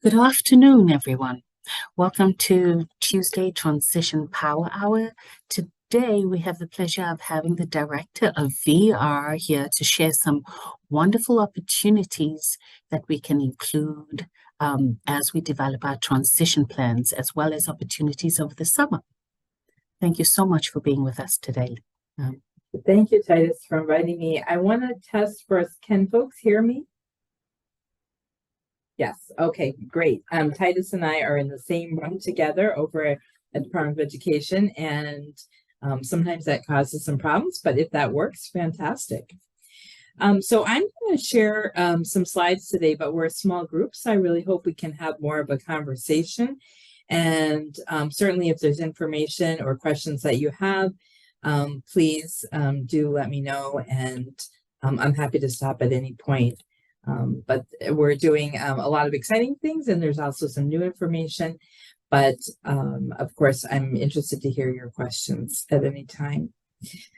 Good afternoon, everyone. Welcome to Tuesday Transition Power Hour. Today, we have the pleasure of having the director of VR here to share some wonderful opportunities that we can include as we develop our transition plans, as well as opportunities over the summer. Thank you so much for being with us today. Thank you, Titus, for inviting me. I want to test first. Can folks hear me? Yes. Okay, great. Titus and I are in the same room together over at Department of Education, and sometimes that causes some problems, but if that works, fantastic. So I'm going to share some slides today, but we're a small group, so I really hope we can have more of a conversation. And certainly if there's information or questions that you have, please do let me know, and I'm happy to stop at any point. But we're doing a lot of exciting things, and there's also some new information. But of course, I'm interested to hear your questions at any time.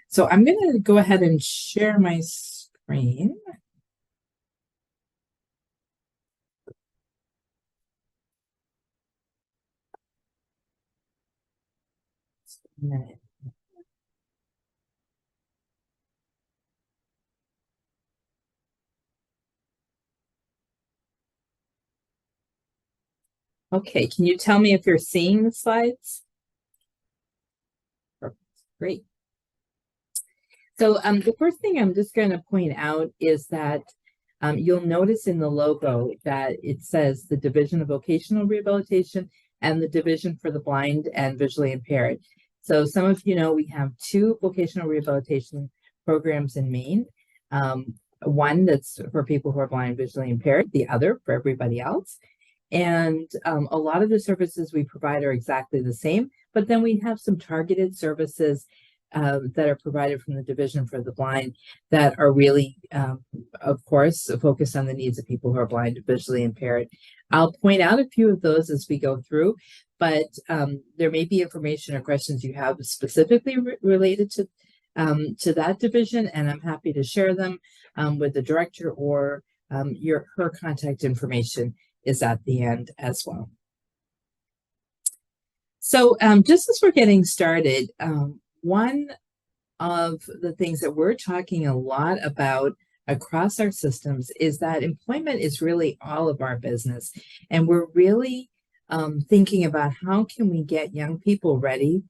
So I'm going to go ahead and share my screen. Just a minute. Okay, can you tell me if you're seeing the slides? Perfect. Great. So the first thing I'm just going to point out is that you'll notice in the logo that it says the Division of Vocational Rehabilitation and the Division for the Blind and Visually Impaired. So some of you know we have two vocational rehabilitation programs in Maine. One that's for people who are blind, visually impaired, the other for everybody else. And a lot of the services we provide are exactly the same, but then we have some targeted services that are provided from the Division for the Blind that are really, of course, focused on the needs of people who are blind and visually impaired. I'll point out a few of those as we go through, but there may be information or questions you have specifically related to that division, and I'm happy to share them with the director, or her contact information is at the end as well. So just as we're getting started, one of the things that we're talking a lot about across our systems is that employment is really all of our business. And we're really thinking about how can we get young people ready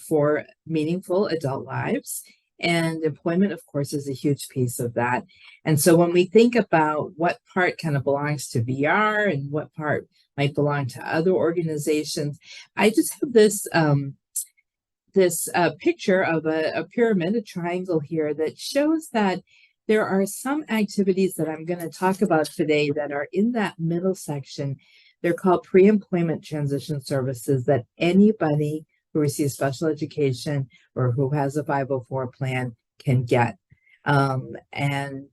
for meaningful adult lives. And employment, of course, is a huge piece of that. And so when we think about what part kind of belongs to VR and what part might belong to other organizations, I just have this picture of a pyramid, a triangle here that shows that there are some activities that I'm going to talk about today that are in that middle section. They're called pre-employment transition services that anybody who receives special education or who has a 504 plan can get. And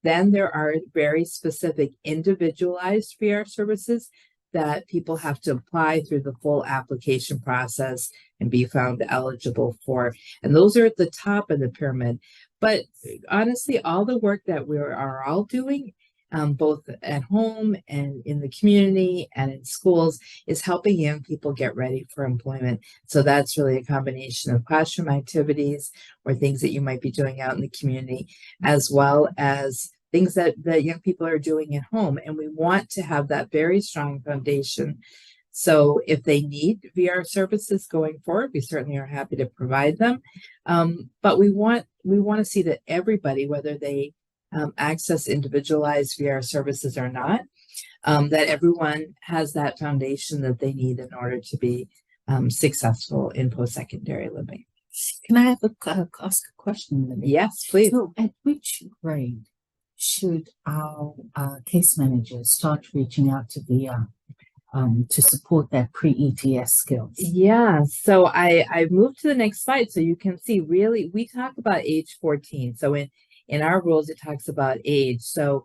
then there are very specific individualized VR services that people have to apply through the full application process and be found eligible for. And those are at the top of the pyramid. But honestly, all the work that we are all doing, both at home and in the community and in schools, is helping young people get ready for employment. So that's really a combination of classroom activities or things that you might be doing out in the community, as well as things that young people are doing at home. And we want to have that very strong foundation. So if they need VR services going forward, we certainly are happy to provide them. But we want to see that everybody, whether they access individualized VR services or not, that everyone has that foundation that they need in order to be successful in post-secondary living. Can I have ask a question? Yes, please. So at which grade should our case managers start reaching out to VR to support that pre-ETS skills? Yeah, so I moved to the next slide so you can see really we talk about age 14. So in our rules, it talks about age. So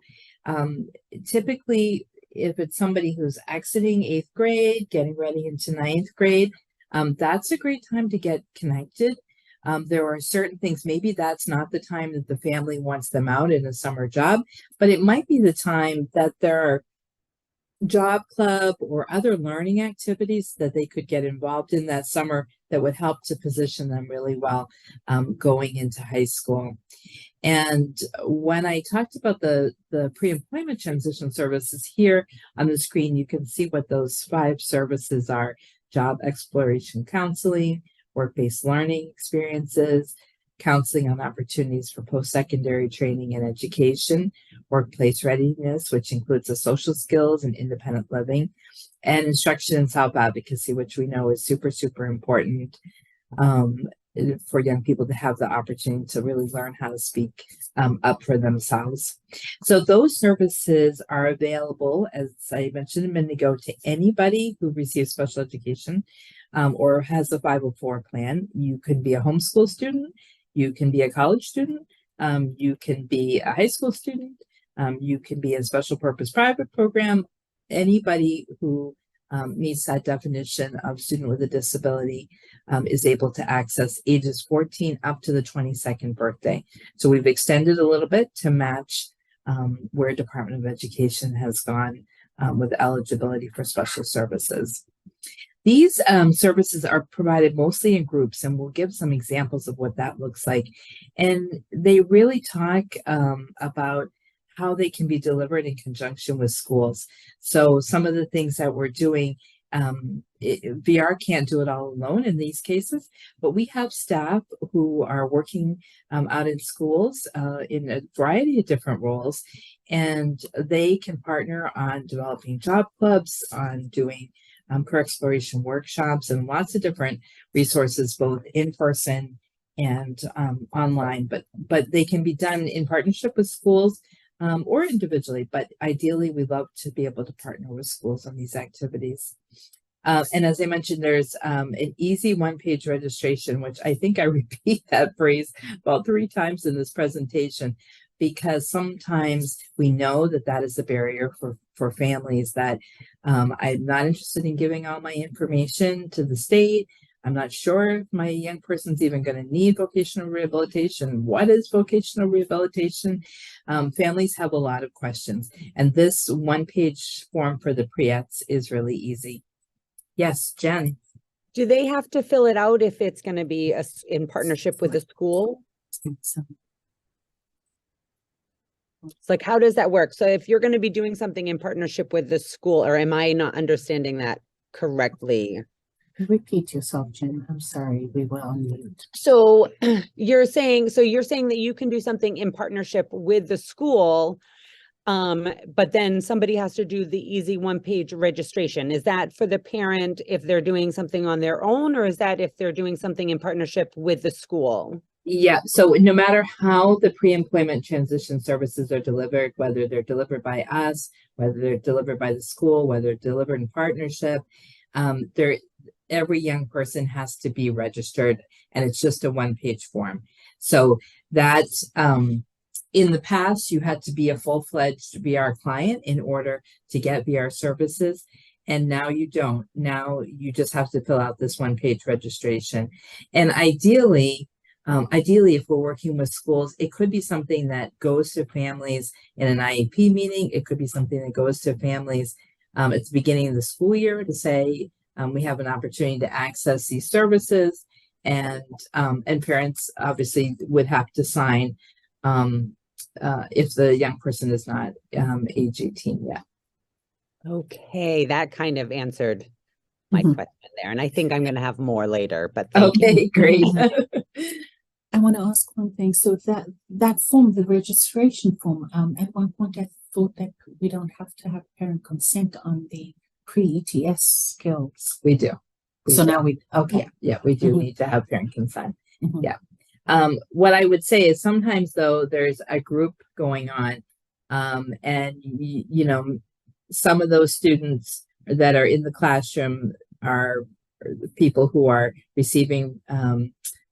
typically, if it's somebody who's exiting 8th grade, getting ready into 9th grade, that's a great time to get connected. There are certain things, maybe that's not the time that the family wants them out in a summer job, but it might be the time that there are job club or other learning activities that they could get involved in that summer that would help to position them really well going into high school. And when I talked about the pre-employment transition services here on the screen, you can see what those 5 services are: job exploration counseling, work-based learning experiences, counseling on opportunities for post-secondary training and education, workplace readiness, which includes the social skills and independent living, and instruction in self-advocacy, which we know is super, super important for young people to have the opportunity to really learn how to speak up for themselves. So those services are available, as I mentioned a minute ago, to anybody who receives special education or has a 504 plan. You can be a homeschool student, you can be a college student, you can be a high school student, you can be a special purpose private program. Anybody who meets that definition of student with a disability is able to access ages 14 up to the 22nd birthday. So we've extended a little bit to match where Department of Education has gone with eligibility for special services. These services are provided mostly in groups, and we'll give some examples of what that looks like. And they really talk about how they can be delivered in conjunction with schools. So some of the things that we're doing, VR can't do it all alone in these cases, but we have staff who are working out in schools in a variety of different roles, and they can partner on developing job clubs, on doing career exploration workshops, and lots of different resources, both in person and online, but they can be done in partnership with schools or individually, but ideally we love to be able to partner with schools on these activities. And as I mentioned, there's an easy one-page registration, which I think I repeat that phrase about 3 times in this presentation, because sometimes we know that that is a barrier for families, that I'm not interested in giving all my information to the state. I'm not sure if my young person's even going to need vocational rehabilitation. What is vocational rehabilitation? Families have a lot of questions, and this one-page form for the pre-ETs is really easy. Yes, Jen. Do they have to fill it out if it's going to be in partnership with the school? It's like, how does that work? So if you're going to be doing something in partnership with the school, or am I not understanding that correctly? Repeat yourself, Jen. I'm sorry, we were on mute. So you're saying that you can do something in partnership with the school, but then somebody has to do the easy one-page registration. Is that for the parent if they're doing something on their own, or is that if they're doing something in partnership with the school? Yeah, so no matter how the pre-employment transition services are delivered, whether they're delivered by us, whether they're delivered by the school, whether they're delivered in partnership, every young person has to be registered, and it's just a one-page form. So that's in the past, you had to be a full-fledged VR client in order to get VR services, and now you don't. Now you just have to fill out this one-page registration. And ideally, if we're working with schools, it could be something that goes to families in an IEP meeting. It could be something that goes to families at the beginning of the school year to say, we have an opportunity to access these services, and parents obviously would have to sign if the young person is not age 18 yet. Okay, that kind of answered my question there, and I think I'm going to have more later. But okay, great. I want to ask one thing. So that form, the registration form, at one point I thought that we don't have to have parent consent on the pre-ETS skills. We do. Now we, okay. Yeah, we do need to have parent consent. Yeah. What I would say is sometimes though, there's a group going on, and you know, some of those students that are in the classroom are people who are receiving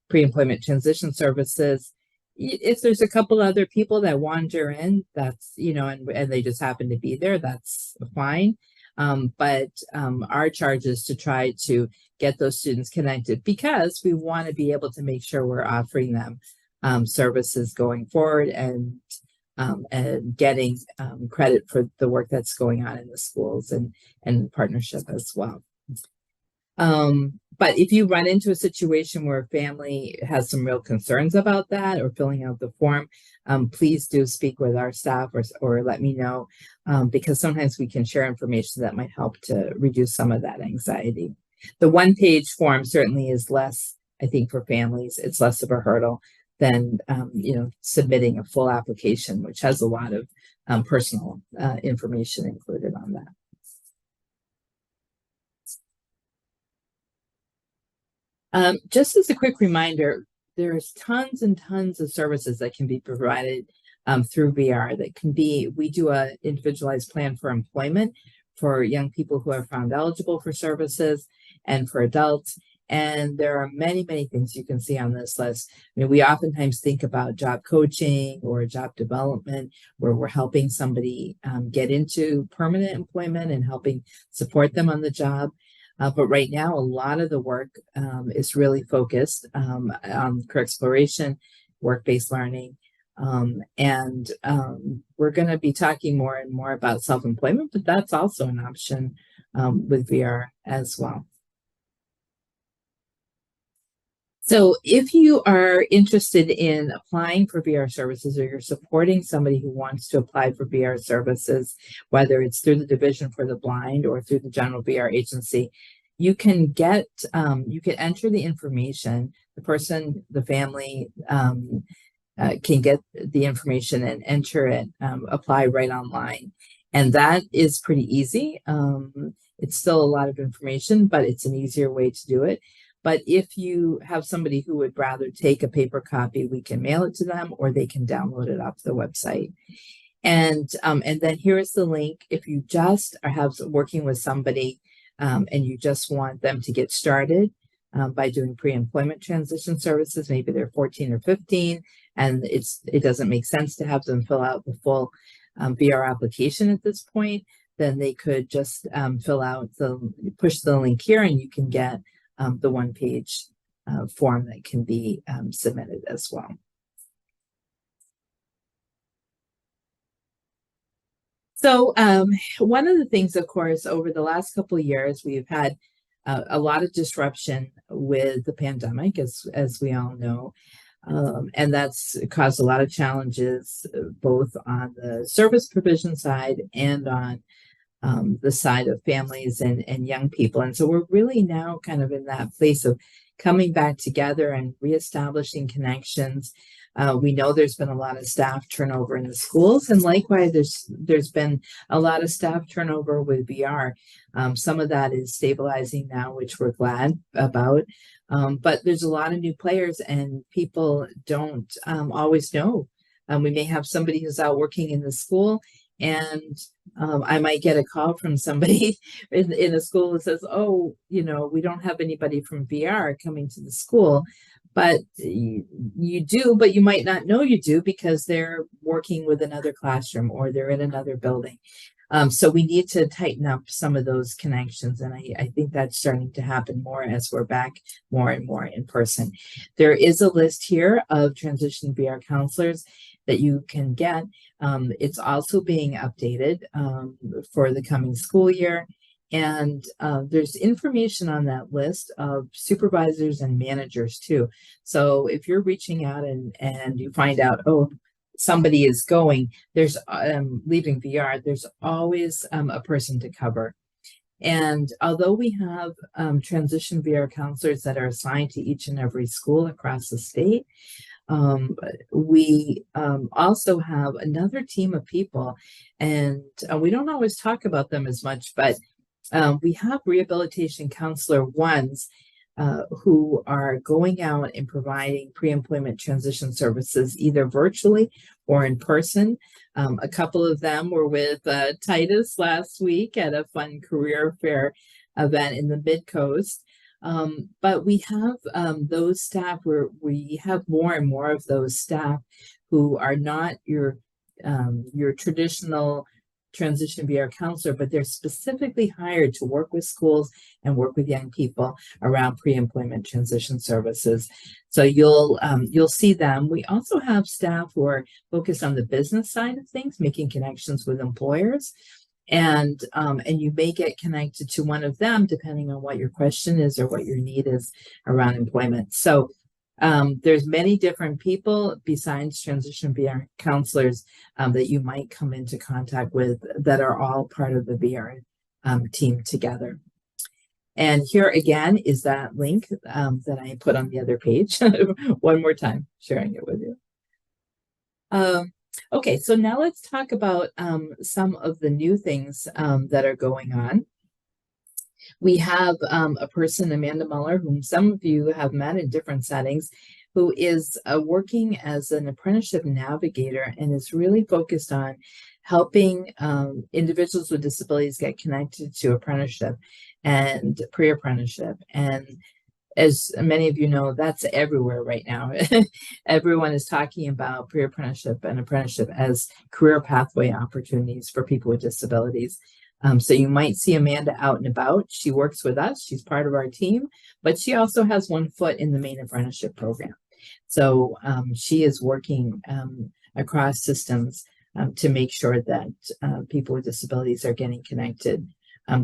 pre-employment transition services. If there's a couple other people that wander in, that's, you know, and they just happen to be there, that's fine. But our charge is to try to get those students connected, because we want to be able to make sure we're offering them services going forward, and and getting credit for the work that's going on in the schools and partnership as well. But if you run into a situation where a family has some real concerns about that or filling out the form, please do speak with our staff or let me know, because sometimes we can share information that might help to reduce some of that anxiety. The one-page form certainly is less, I think, for families. It's less of a hurdle than submitting a full application, which has a lot of personal information included on that. Just as a quick reminder, there's tons and tons of services that can be provided through VR. We do a individualized plan for employment for young people who are found eligible for services and for adults. And there are many, many things you can see on this list. I mean, we oftentimes think about job coaching or job development, where we're helping somebody get into permanent employment and helping support them on the job. But right now, a lot of the work is really focused on career exploration, work-based learning, and we're going to be talking more and more about self-employment, but that's also an option with VR as well. So if you are interested in applying for VR services, or you're supporting somebody who wants to apply for VR services, whether it's through the Division for the Blind or through the General VR Agency, you can enter the information. The family can get the information and enter it, apply right online. And that is pretty easy. It's still a lot of information, but it's an easier way to do it. But if you have somebody who would rather take a paper copy, we can mail it to them, or they can download it off the website. And then here is the link. If you just are working with somebody and you just want them to get started by doing pre-employment transition services, maybe they're 14 or 15, and it doesn't make sense to have them fill out the full VR application at this point, then they could just push the link here, and you can get the one-page form that can be submitted as well. So one of the things, of course, over the last couple of years, we've had a lot of disruption with the pandemic, as we all know, and that's caused a lot of challenges, both on the service provision side and on the side of families and young people. And so we're really now kind of in that place of coming back together and reestablishing connections. We know there's been a lot of staff turnover in the schools, and likewise, there's been a lot of staff turnover with VR. Some of that is stabilizing now, which we're glad about. But there's a lot of new players, and people don't always know. We may have somebody who's out working in the school, and I might get a call from somebody in a school that says, oh, we don't have anybody from VR coming to the school. But you do, but you might not know you do, because they're working with another classroom or they're in another building. So we need to tighten up some of those connections. And I think that's starting to happen more as we're back more and more in person. There is a list here of transition VR counselors that you can get. It's also being updated for the coming school year. And there's information on that list of supervisors and managers too. So if you're reaching out and you find out, oh, somebody is going, there's leaving VR, there's always a person to cover. And although we have transition VR counselors that are assigned to each and every school across the state, we also have another team of people, and we don't always talk about them as much, but we have rehabilitation counselor ones who are going out and providing pre-employment transition services, either virtually or in person. A couple of them were with Titus last week at a fun career fair event in the Mid-Coast. But we have those staff where we have more and more of those staff who are not your traditional transition VR counselor, but they're specifically hired to work with schools and work with young people around pre-employment transition services. So you'll see them. We also have staff who are focused on the business side of things, making connections with employers. And you may get connected to one of them depending on what your question is or what your need is around employment. So there's many different people besides transition VR counselors that you might come into contact with that are all part of the VR team together. And here again is that link that I put on the other page. One more time, sharing it with you. Okay, so now let's talk about some of the new things that are going on. We have a person, Amanda Muller, whom some of you have met in different settings, who is working as an apprenticeship navigator and is really focused on helping individuals with disabilities get connected to apprenticeship and pre-apprenticeship. And as many of you know, that's everywhere right now. Everyone is talking about pre-apprenticeship and apprenticeship as career pathway opportunities for people with disabilities. So you might see Amanda out and about. She works with us. She's part of our team, but she also has one foot in the Maine apprenticeship program. So she is working across systems to make sure that people with disabilities are getting connected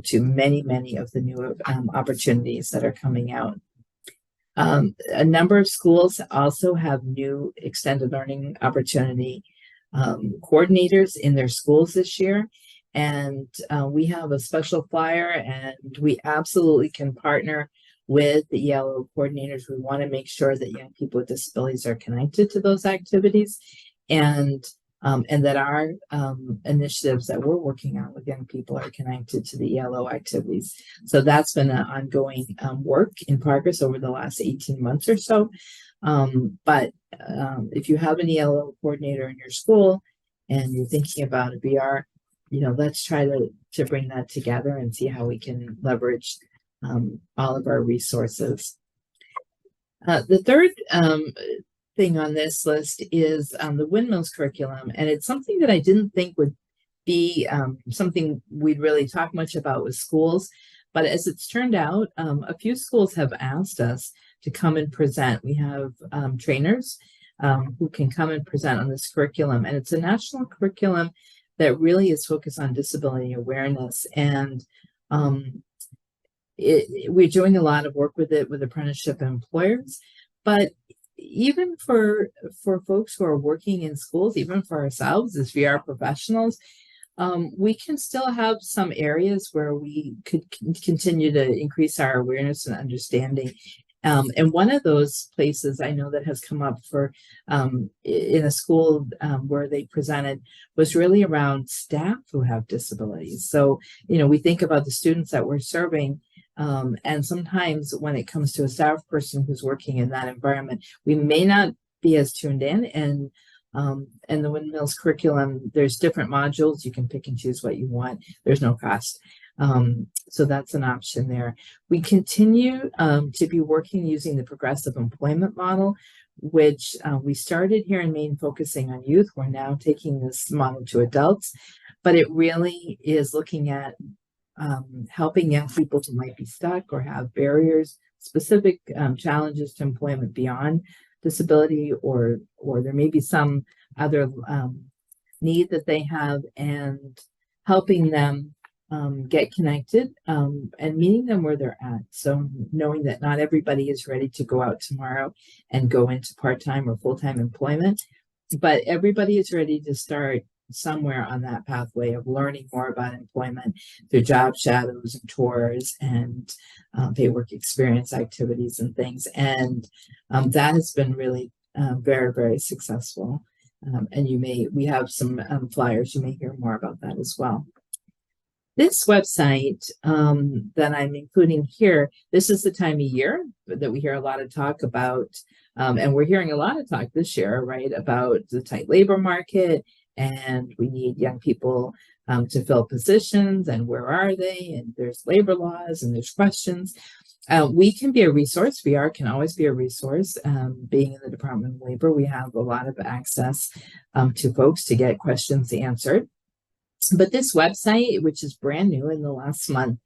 to many of the new opportunities that are coming out. A number of schools also have new extended learning opportunity coordinators in their schools this year. And we have a special flyer, and we absolutely can partner with the ELO coordinators. We want to make sure that young people with disabilities are connected to those activities, and that our initiatives that we're working on with young people are connected to the ELO activities. So that's been an ongoing work in progress over the last 18 months or so. But if you have an ELO coordinator in your school and you're thinking about a VR, let's try to bring that together and see how we can leverage all of our resources. The third thing on this list is the windmills curriculum, and it's something that I didn't think would be something we'd really talk much about with schools, but as it's turned out, a few schools have asked us to come and present. We have trainers who can come and present on this curriculum, and it's a national curriculum that really is focused on disability awareness. And we're doing a lot of work with it with apprenticeship employers, but even for folks who are working in schools, even for ourselves as VR professionals, we can still have some areas where we could continue to increase our awareness and understanding. And one of those places I know that has come up for in a school where they presented was really around staff who have disabilities. So, we think about the students that we're serving, and sometimes when it comes to a staff person who's working in that environment, we may not be as tuned in. And the windmills curriculum, there's different modules. You can pick and choose what you want. There's no cost. So that's an option there. We continue to be working using the progressive employment model, which we started here in Maine focusing on youth. We're now taking this model to adults, but it really is looking at helping young people who might be stuck or have barriers, specific challenges to employment beyond disability, or there may be some other need that they have, and helping them get connected and meeting them where they're at. So knowing that not everybody is ready to go out tomorrow and go into part-time or full-time employment, but everybody is ready to start somewhere on that pathway of learning more about employment through job shadows and tours and paid work experience activities and things. And that has been really very successful. And we have some flyers. You may hear more about that as well. This website that I'm including here, this is the time of year that we hear a lot of talk about, and we're hearing a lot of talk this year, right, about the tight labor market, and we need young people to fill positions, and where are they, and there's labor laws, and there's questions. We can be a resource. VR can always be a resource. Being in the Department of Labor, we have a lot of access to folks to get questions answered. But this website, which is brand new in the last month,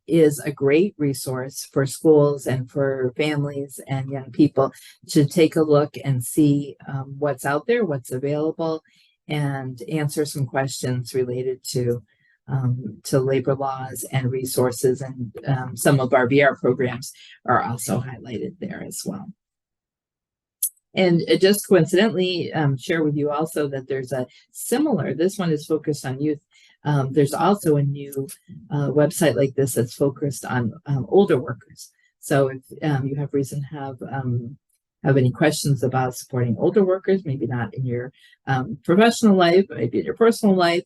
is a great resource for schools and for families and young people to take a look and see what's out there, what's available, and answer some questions related to labor laws and resources. And some of our VR programs are also highlighted there as well. And just coincidentally, share with you also that there's a similar, this one is focused on youth. There's also a new website like this that's focused on older workers. So if you have reason to have any questions about supporting older workers, maybe not in your professional life, maybe in your personal life,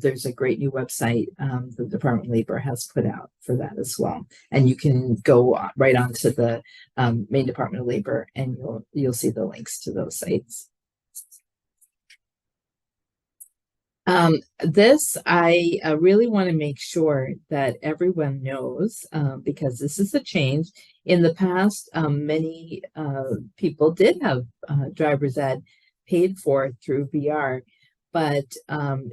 there's a great new website the Department of Labor has put out for that as well. And you can go right onto the Maine Department of Labor and you'll see the links to those sites. This I really want to make sure that everyone knows because this is a change. In the past, many people did have driver's ed paid for through VR, but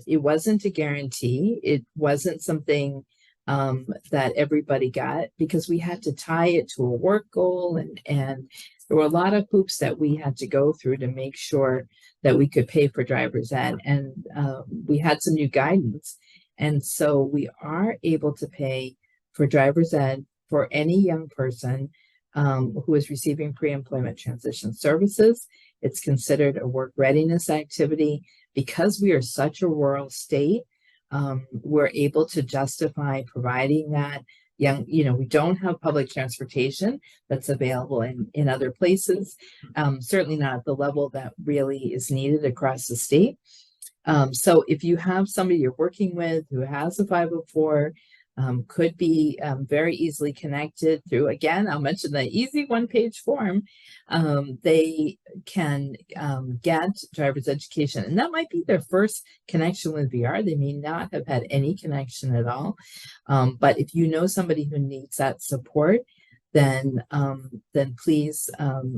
it wasn't a guarantee. It wasn't something that everybody got because we had to tie it to a work goal, and there were a lot of hoops that we had to go through to make sure that we could pay for driver's ed. And we had some new guidance. And so we are able to pay for driver's ed for any young person who is receiving pre-employment transition services. It's considered a work readiness activity. Because we are such a rural state, we're able to justify providing that we don't have public transportation that's available in other places, certainly not at the level that really is needed across the state. So if you have somebody you're working with who has a 504, could be very easily connected through, again, I'll mention the easy one-page form. They can get driver's education, and that might be their first connection with VR. They may not have had any connection at all. But if you know somebody who needs that support, then please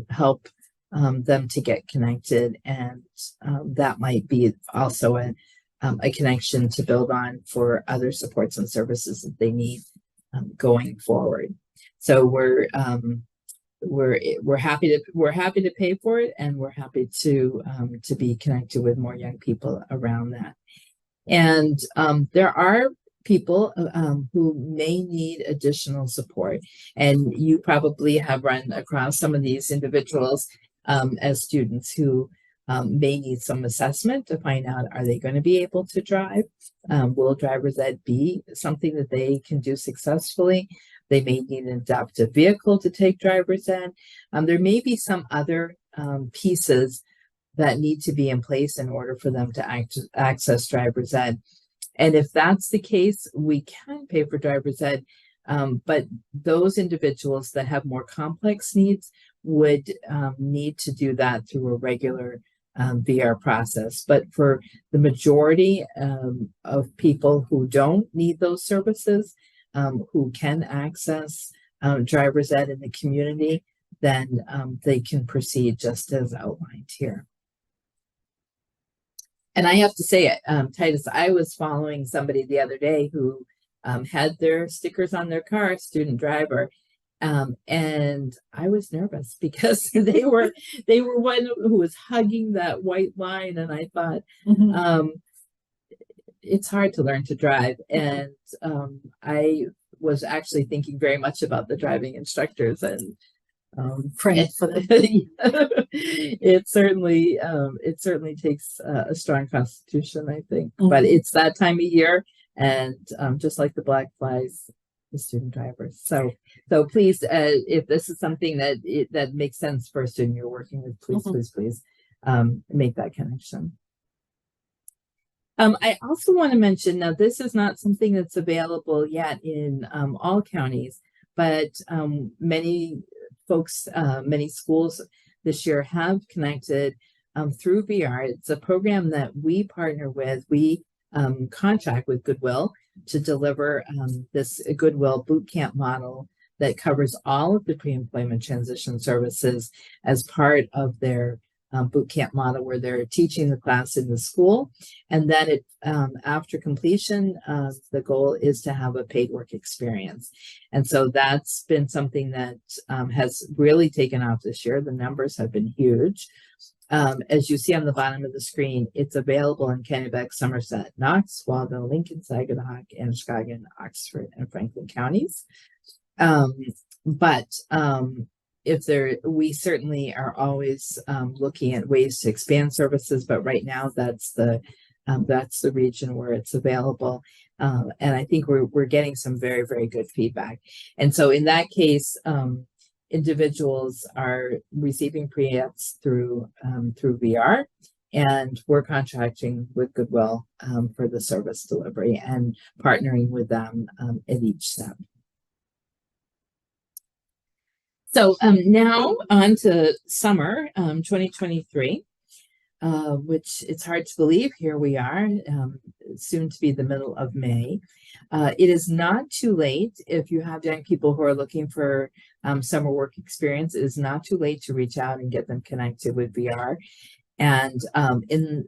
help them to get connected, and that might be also a connection to build on for other supports and services that they need going forward. So we're happy to pay for it, and we're happy to be connected with more young people around that. And there are people who may need additional support, and you probably have run across some of these individuals as students who may need some assessment to find out, are they going to be able to drive? Will driver's ed be something that they can do successfully? They may need an adaptive vehicle to take driver's ed. There may be some other pieces that need to be in place in order for them to access driver's ed. And if that's the case, we can pay for driver's ed, but those individuals that have more complex needs would need to do that through a regular VR process. But for the majority of people who don't need those services, who can access driver's ed in the community, then they can proceed just as outlined here. And I have to say, Titus, I was following somebody the other day who had their stickers on their car, student driver, and I was nervous because they were one who was hugging that white line, and I thought, it's hard to learn to drive, and I was actually thinking very much about the driving instructors and praying for them. It certainly takes a strong constitution, I think, but it's that time of year, and just like the black flies, the student drivers. So please, if this is something that makes sense for a student you're working with, please make that connection. I also want to mention, now this is not something that's available yet in all counties, but many folks, many schools this year have connected through VR. It's a program that we partner with. We contract with Goodwill to deliver this Goodwill boot camp model that covers all of the pre-employment transition services as part of their boot camp model where they're teaching the class in the school. And then after completion, the goal is to have a paid work experience. And so that's been something that has really taken off this year. The numbers have been huge. As you see on the bottom of the screen, it's available in Kennebec, Somerset, Knox, Waldo, Lincoln, Saginaw, Androscoggin, Oxford, and Franklin counties. We certainly are always looking at ways to expand services, but right now that's the region where it's available. And I think we're getting some very, very good feedback. And so in that case, individuals are receiving pre-apps through VR, and we're contracting with Goodwill for the service delivery and partnering with them at each step. So now on to summer 2023, which it's hard to believe here we are, soon to be the middle of May. It is not too late if you have young people who are looking for summer work experience. It is not too late to reach out and get them connected with VR. And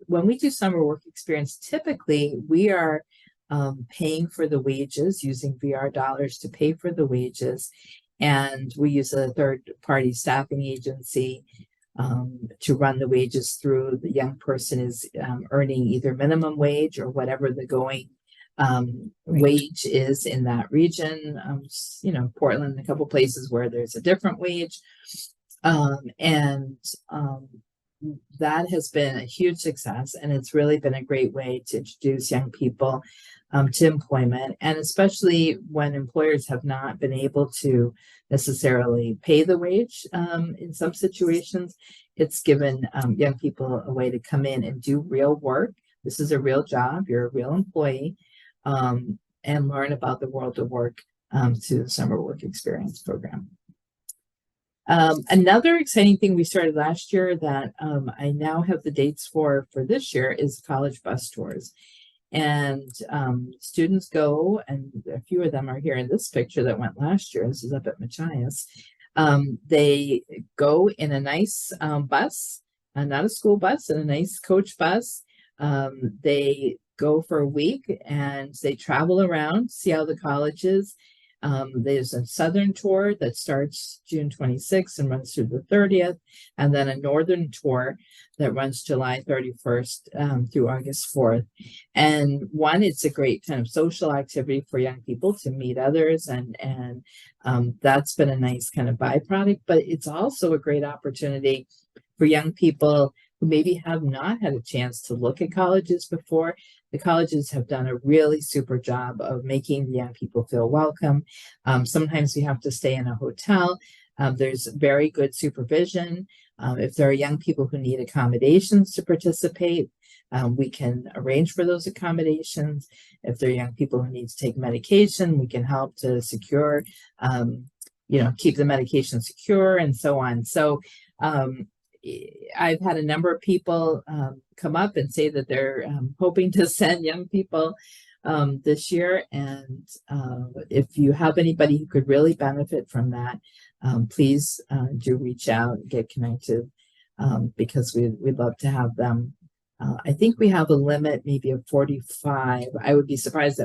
when we do summer work experience, typically we are paying for the wages, using VR dollars to pay for the wages. And we use a third-party staffing agency to run the wages through. The young person is earning either minimum wage or whatever the going wage is in that region. Portland, a couple places where there's a different wage. That has been a huge success, and it's really been a great way to introduce young people to employment, and especially when employers have not been able to necessarily pay the wage in some situations. It's given young people a way to come in and do real work. This is a real job. You're a real employee, and learn about the world of work through the Summer Work Experience program. Another exciting thing we started last year that I now have the dates for this year is college bus tours. And students go, and a few of them are here in this picture that went last year. This is up at Machias. They go in a nice bus, not a school bus, and a nice coach bus. They go for a week and they travel around, see how the college is. There's a southern tour that starts June 26th and runs through the 30th, and then a northern tour that runs July 31st through August 4th. And it's a great kind of social activity for young people to meet others, and that's been a nice kind of byproduct, but it's also a great opportunity for young people who maybe have not had a chance to look at colleges before. The colleges have done a really super job of making the young people feel welcome. Sometimes we have to stay in a hotel. There's very good supervision. If there are young people who need accommodations to participate, we can arrange for those accommodations. If there are young people who need to take medication, we can help to secure, keep the medication secure and so on. So I've had a number of people come up and say that they're hoping to send young people this year. And if you have anybody who could really benefit from that, please do reach out and get connected because we'd love to have them. I think we have a limit maybe of 45. I would be surprised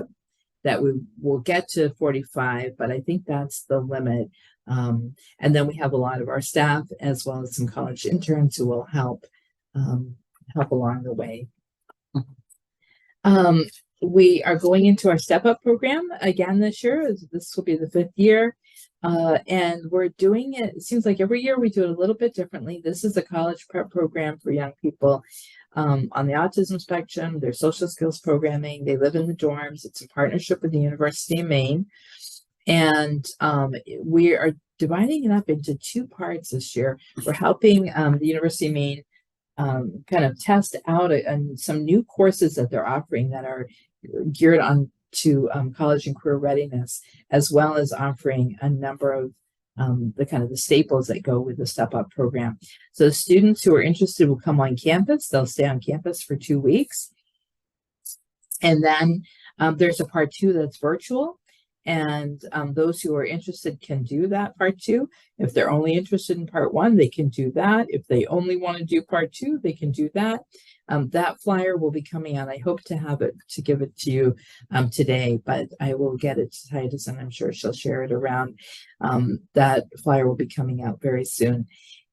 that we will get to 45, but I think that's the limit. And then we have a lot of our staff as well as some college interns who will help along the way. We are going into our Step Up program again this year. This will be the 5th year. And we're doing it seems like every year we do it a little bit differently. This is a college prep program for young people on the autism spectrum. Their social skills programming. They live in the dorms. It's a partnership with the University of Maine. And we are dividing it up into 2 parts this year. We're helping the University of Maine kind of test out some new courses that they're offering that are geared on to college and career readiness, as well as offering a number of the staples that go with the Step Up program. So the students who are interested will come on campus. They'll stay on campus for 2 weeks. And then there's a part 2 that's virtual. And those who are interested can do that part 2. If they're only interested in part 1, they can do that. If they only want to do part 2, they can do that. That flyer will be coming out. I hope to have it to give it to you today, but I will get it to Titus, and I'm sure she'll share it around. That flyer will be coming out very soon.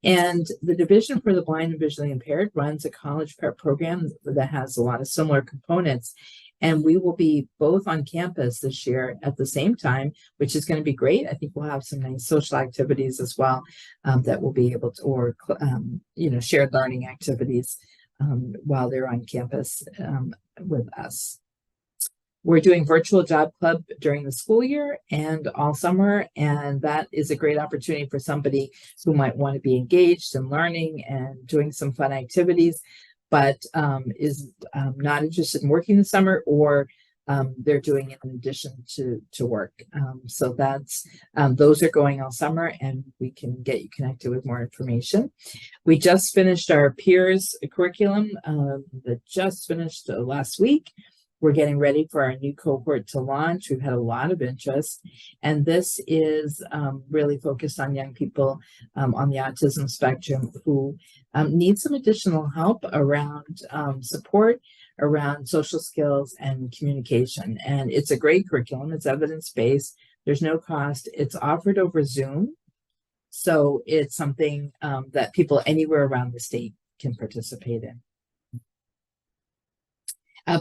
And the Division for the Blind and Visually Impaired runs a college prep program that has a lot of similar components. And we will be both on campus this year at the same time, which is going to be great. I think we'll have some nice social activities as well that we'll be able to, or, shared learning activities while they're on campus with us. We're doing virtual job club during the school year and all summer, and that is a great opportunity for somebody who might want to be engaged in learning and doing some fun activities, but is not interested in working the summer, or they're doing it in addition to work. So that's those are going all summer, and we can get you connected with more information. We just finished our peers curriculum that just finished last week. We're getting ready for our new cohort to launch. We've had a lot of interest, and this is really focused on young people on the autism spectrum who need some additional help around support, around social skills and communication. And it's a great curriculum. It's evidence-based. There's no cost. It's offered over Zoom. So it's something that people anywhere around the state can participate in.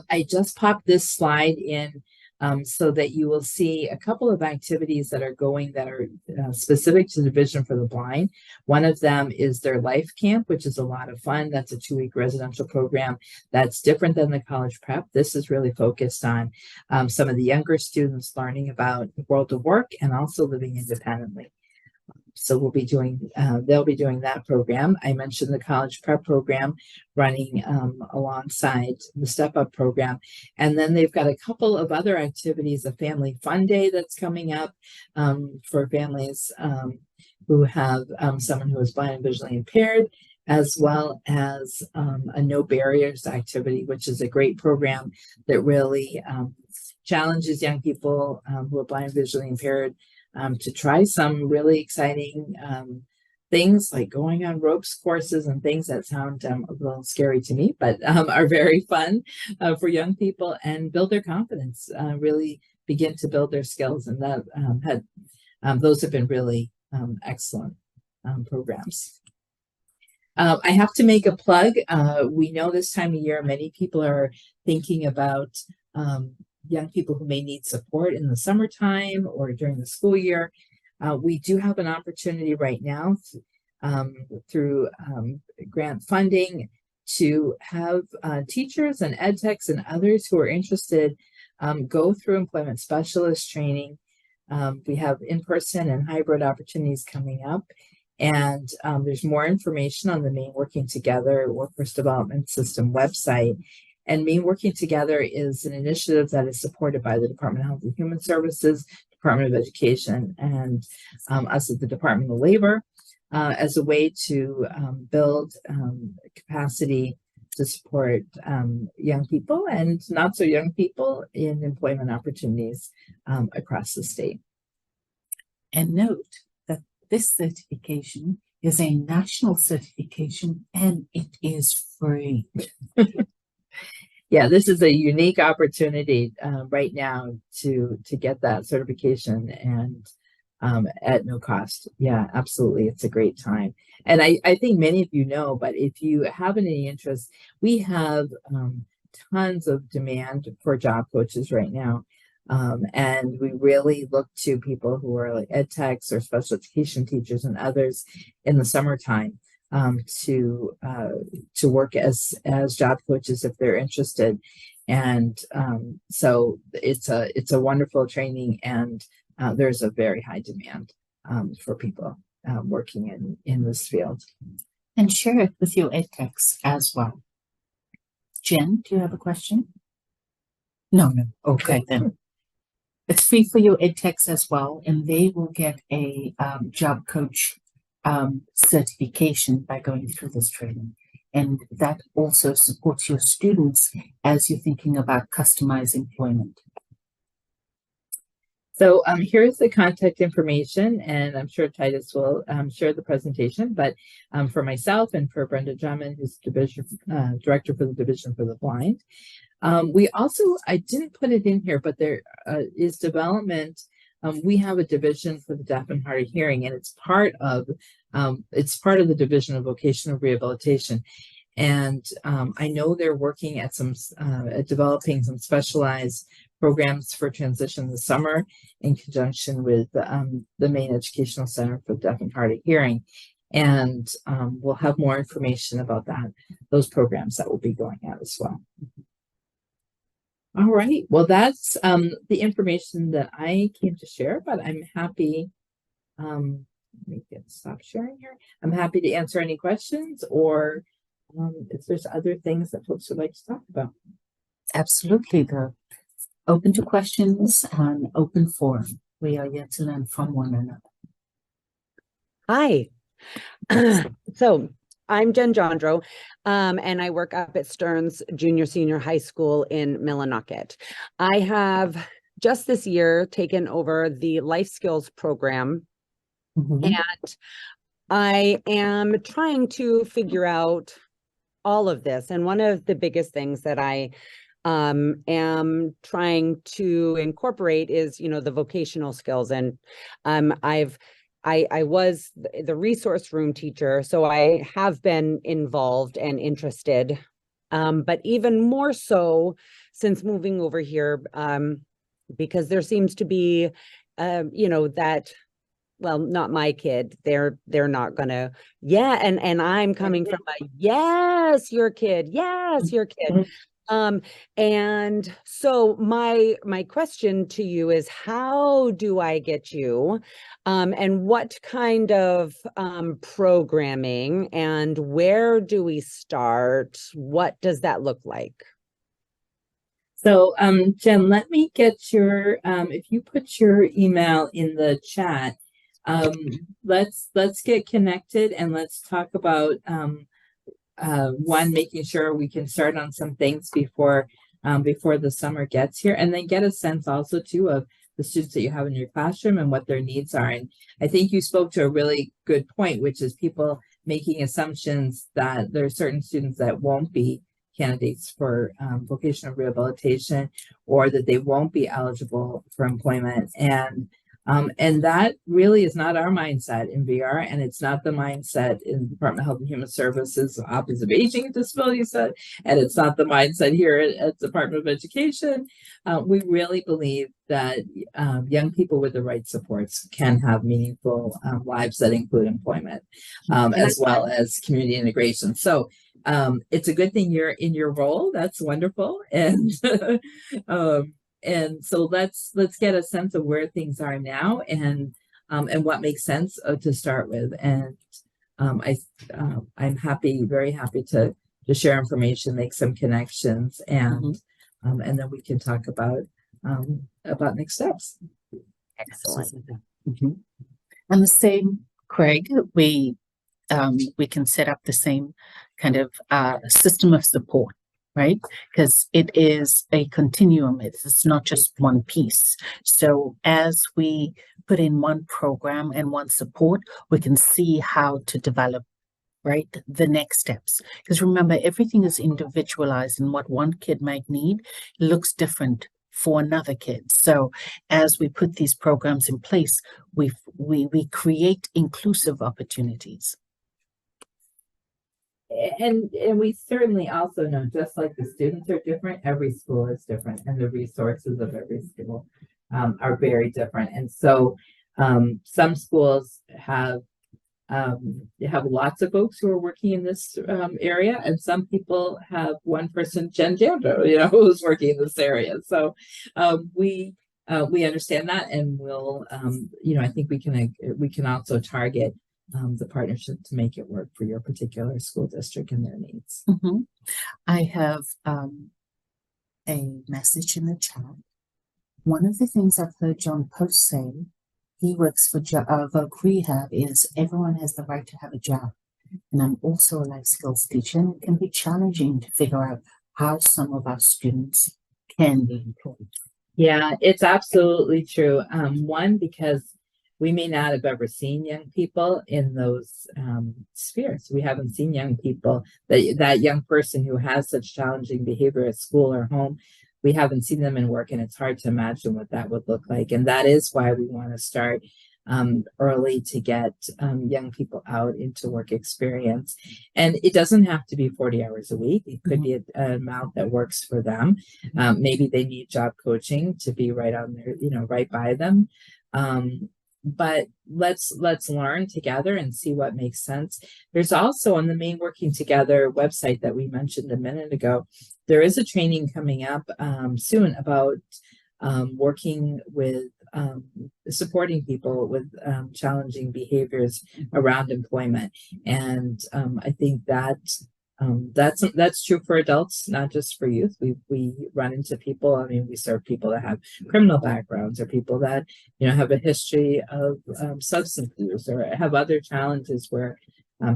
I just popped this slide in so that you will see a couple of activities that are going that are specific to the Division for the Blind. One of them is their Life Camp, which is a lot of fun. That's a 2-week residential program that's different than the college prep. This is really focused on some of the younger students learning about the world of work and also living independently. So we'll be doing, they'll be doing that program. I mentioned the college prep program running alongside the Step Up program. And then they've got a couple of other activities, a family fun day that's coming up for families who have someone who is blind and visually impaired, as well as a No Barriers activity, which is a great program that really challenges young people who are blind and visually impaired to try some really exciting things like going on ropes courses and things that sound a little scary to me, but are very fun for young people and build their confidence, really begin to build their skills. And that those have been really excellent programs. I have to make a plug. We know this time of year, many people are thinking about young people who may need support in the summertime or during the school year. We do have an opportunity right now through grant funding to have teachers and ed techs and others who are interested go through employment specialist training. We have in-person and hybrid opportunities coming up. And there's more information on the Maine Working Together Workforce Development System website. And Maine Working Together is an initiative that is supported by the Department of Health and Human Services, Department of Education, and us at the Department of Labor as a way to build capacity to support young people and not so young people in employment opportunities across the state. And note that this certification is a national certification and it is free. Yeah, this is a unique opportunity right now to get that certification and at no cost. Yeah, absolutely. It's a great time. And I think many of you know, but if you have any interest, we have tons of demand for job coaches right now. And we really look to people who are like ed techs or special education teachers and others in the summertime to work as job coaches if they're interested. And so it's a wonderful training, and there's a very high demand for people working in this field. And share it with your ed techs as well. Jen, do you have a question? No. Okay, then. It's free for your ed techs as well, and they will get a job coach certification by going through this training. And that also supports your students as you're thinking about customized employment. So here's the contact information, and I'm sure Titus will share the presentation. But for myself and for Brenda Drummond, who's division director for the Division for the Blind, we also, I didn't put it in here, but there is development. We have a division for the deaf and hard of hearing, and it's part of the Division of Vocational Rehabilitation. And I know they're working at at developing some specialized programs for transition this summer in conjunction with the Maine Educational Center for Deaf and Hard of Hearing. And we'll have more information about those programs that will be going out as well. All right, well, that's the information that I came to share, but I'm happy, let me stop sharing here. I'm happy to answer any questions, or if there's other things that folks would like to talk about. Absolutely, they're open to questions and open forum. We are here to learn from one another. Hi. So I'm Jen Jondro, and I work up at Stearns Junior Senior High School in Millinocket. I have just this year taken over the life skills program, and I am trying to figure out all of this. And one of the biggest things that I am trying to incorporate is, the vocational skills. And I was the resource room teacher, so I have been involved and interested, but even more so since moving over here, because there seems to be, that, well, not my kid, they're not gonna, and I'm coming from a, yes, your kid, yes, your kid. And so my question to you is, how do I get you, and what kind of programming, and where do we start? What does that look like? So Jen, let me get your if you put your email in the chat, let's get connected and let's talk about one, making sure we can start on some things before the summer gets here, and then get a sense also too of the students that you have in your classroom and what their needs are. And I think you spoke to a really good point, which is people making assumptions that there are certain students that won't be candidates for vocational rehabilitation, or that they won't be eligible for employment. And that really is not our mindset in VR, and it's not the mindset in the Department of Health and Human Services Office of Aging and Disabilities, and it's not the mindset here at the Department of Education. We really believe that young people with the right supports can have meaningful lives that include employment, as well as community integration. So it's a good thing you're in your role. That's wonderful. And so let's get a sense of where things are now, and what makes sense to start with. And I'm very happy to share information, make some connections, and then we can talk about next steps. Excellent. And the same, Craig, we can set up the same kind of system of support, right? Because it is a continuum. It's not just one piece. So as we put in one program and one support, we can see how to develop, right, the next steps. Because remember, everything is individualized, and what one kid might need looks different for another kid. So as we put these programs in place, we create inclusive opportunities. And we certainly also know, just like the students are different, every school is different, and the resources of every school are very different. And so some schools have lots of folks who are working in this area, and some people have one person, Jen Jandro, who's working in this area. So we understand that, and we'll I think we can also target the partnership to make it work for your particular school district and their needs. I have a message in the chat. One of the things I've heard John Post say, he works for Voc Rehab, is everyone has the right to have a job. And I'm also a life skills teacher, and it can be challenging to figure out how some of our students can be employed. Yeah, it's absolutely true. One, because we may not have ever seen young people in those spheres. We haven't seen young people, that young person who has such challenging behavior at school or home. We haven't seen them in work, and it's hard to imagine what that would look like. And that is why we want to start early to get young people out into work experience. And it doesn't have to be 40 hours a week. It could be an amount that works for them. Maybe they need job coaching to be right on their, right by them. But let's learn together and see what makes sense. There's also on the Maine Working Together website that we mentioned a minute ago, there is a training coming up soon about working with supporting people with challenging behaviors around employment. And I think that that's true for adults, not just for youth. We run into people. I mean, we serve people that have criminal backgrounds, or people that have a history of substance use, or have other challenges where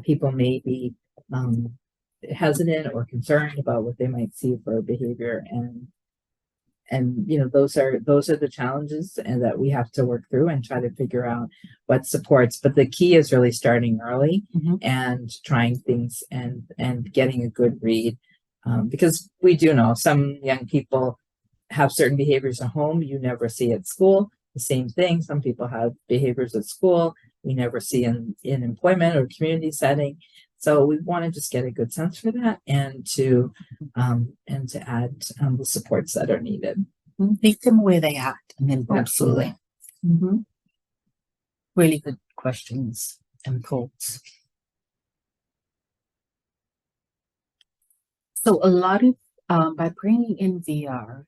people may be hesitant or concerned about what they might see for behavior. And those are the challenges and that we have to work through and try to figure out what supports. But the key is really starting early and trying things and getting a good read, because we do know some young people have certain behaviors at home you never see at school. The same thing, some people have behaviors at school we never see in employment or community setting. So we want to just get a good sense for that, and to add the supports that are needed. Meet them where they are, and then absolutely. Really good questions and thoughts. So a lot of by bringing in VR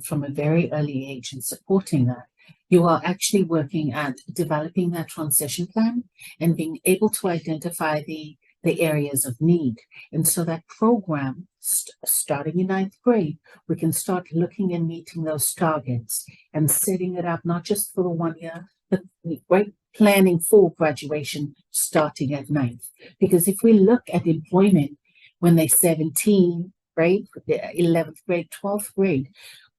from a very early age and supporting that, you are actually working at developing that transition plan and being able to identify the areas of need. And so that program, starting in 9th grade, we can start looking and meeting those targets and setting it up, not just for the 1 year, but planning for graduation starting at 9th. Because if we look at employment when they're 17, right, 11th grade, 12th grade,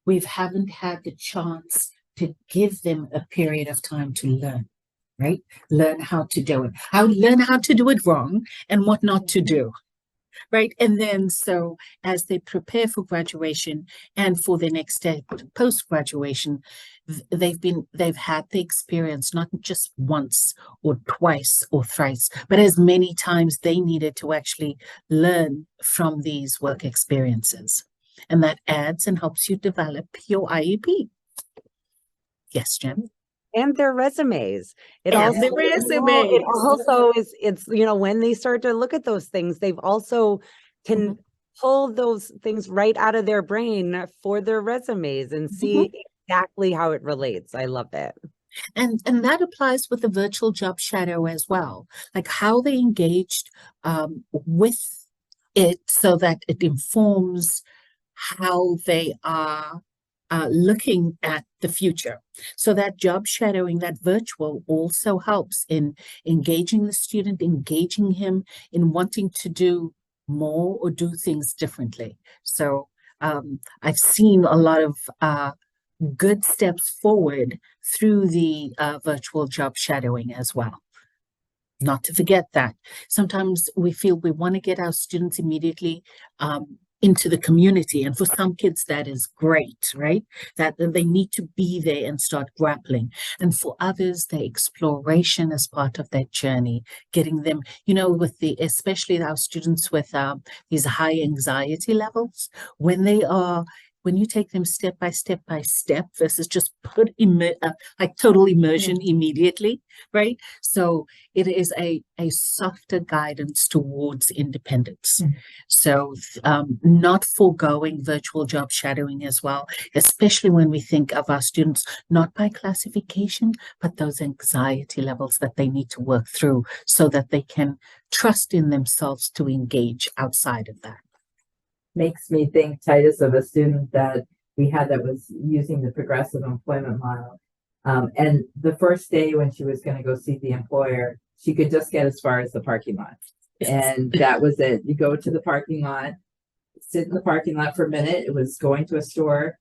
we haven't had the chance to give them a period of time to learn. Right? Learn how to do it. Learn how to do it wrong and what not to do. Right? And then so as they prepare for graduation and for the next step post-graduation, they've had the experience not just once or twice or thrice, but as many times they needed to actually learn from these work experiences. And that adds and helps you develop your IEP. Yes, Jen? And their resumes. It And also, their resumes. it also is, it's, when they start to look at those things, they've also can pull those things right out of their brain for their resumes and see exactly how it relates. I love it. And that applies with the virtual job shadow as well, like how they engaged with it so that it informs how they are looking at the future. So that job shadowing, that virtual, also helps in engaging the student, engaging him in wanting to do more or do things differently. So I've seen a lot of good steps forward through the virtual job shadowing as well. Not to forget that sometimes we feel we want to get our students immediately into the community. And for some kids, that is great, right? That they need to be there and start grappling. And for others, the exploration is part of that journey, getting them, with especially our students with these high anxiety levels, when you take them step by step versus just put total immersion immediately, right? So it is a softer guidance towards independence. So not foregoing virtual job shadowing as well, especially when we think of our students, not by classification, but those anxiety levels that they need to work through so that they can trust in themselves to engage outside of that. Makes me think, Titus, of a student that we had that was using the progressive employment model. And the first day when she was going to go see the employer, she could just get as far as the parking lot. And that was it. You go to the parking lot, sit in the parking lot for a minute. It was going to a store,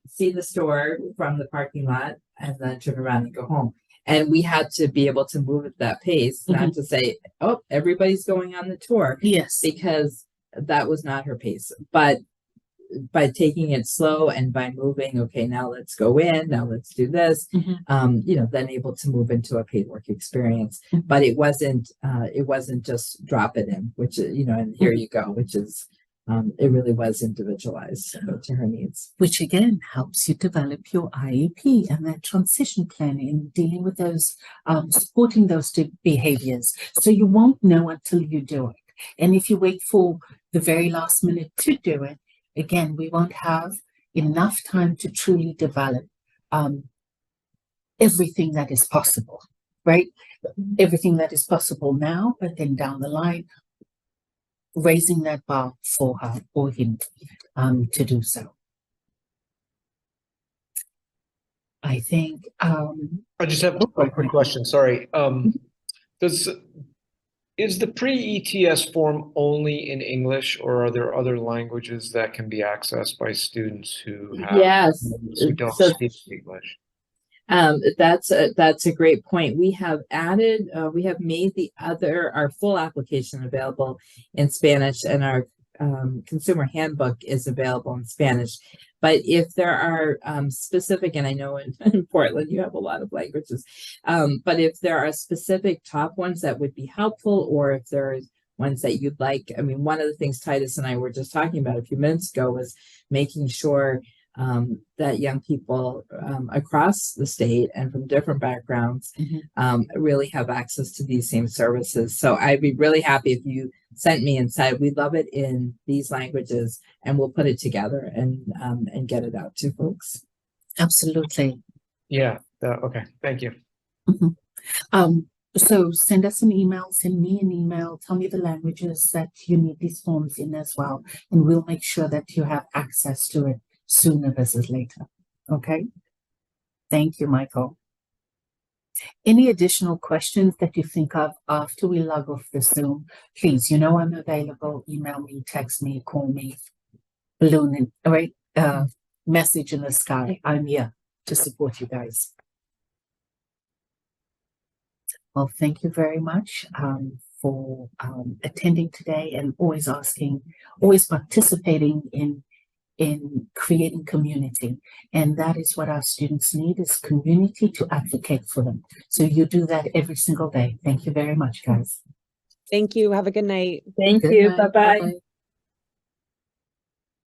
see the store from the parking lot and then turn around and go home. And we had to be able to move at that pace, not to say, oh, everybody's going on the tour, Yes. because that was not her pace. But by taking it slow and by moving, okay, now let's go in, now let's do this, then able to move into a paid work experience. But it wasn't just drop it in, which, and here you go, which is, it really was individualized to her needs. Which again helps you develop your IEP and that transition plan in dealing with those, supporting those behaviors. So you won't know until you do it. And if you wait for the very last minute to do it, again, we won't have enough time to truly develop everything that is possible, right? Everything that is possible now, but then down the line, raising that bar for her or him to do so. I think I just have a quick question. Sorry. Is the pre-ETS form only in English, or are there other languages that can be accessed by students who don't speak English? That's a great point. We have made our full application available in Spanish, and our consumer handbook is available in Spanish. But if there are specific, and I know in Portland you have a lot of languages, but if there are specific top ones that would be helpful, or if there are ones that you'd like, I mean, one of the things Titus and I were just talking about a few minutes ago was making sure that young people across the state and from different backgrounds really have access to these same services. So I'd be really happy if you sent me and said, we'd love it in these languages, and we'll put it together and get it out to folks. absolutely. Yeah. Okay. Thank you. So send us an email, send me an email, tell me the languages that you need these forms in as well, and we'll make sure that you have access to it sooner versus later. Okay. Thank you, Michael. Any additional questions that you think of after we log off the Zoom, please, I'm available. Email me, text me, call me, balloon, message in the sky. I'm here to support you guys. Well, thank you very much for attending today and always participating in creating community. And that is what our students need, is community to advocate for them. So you do that every single day. Thank you very much, guys. Thank you. Have a good night. Thank you. Bye-bye. Bye-bye.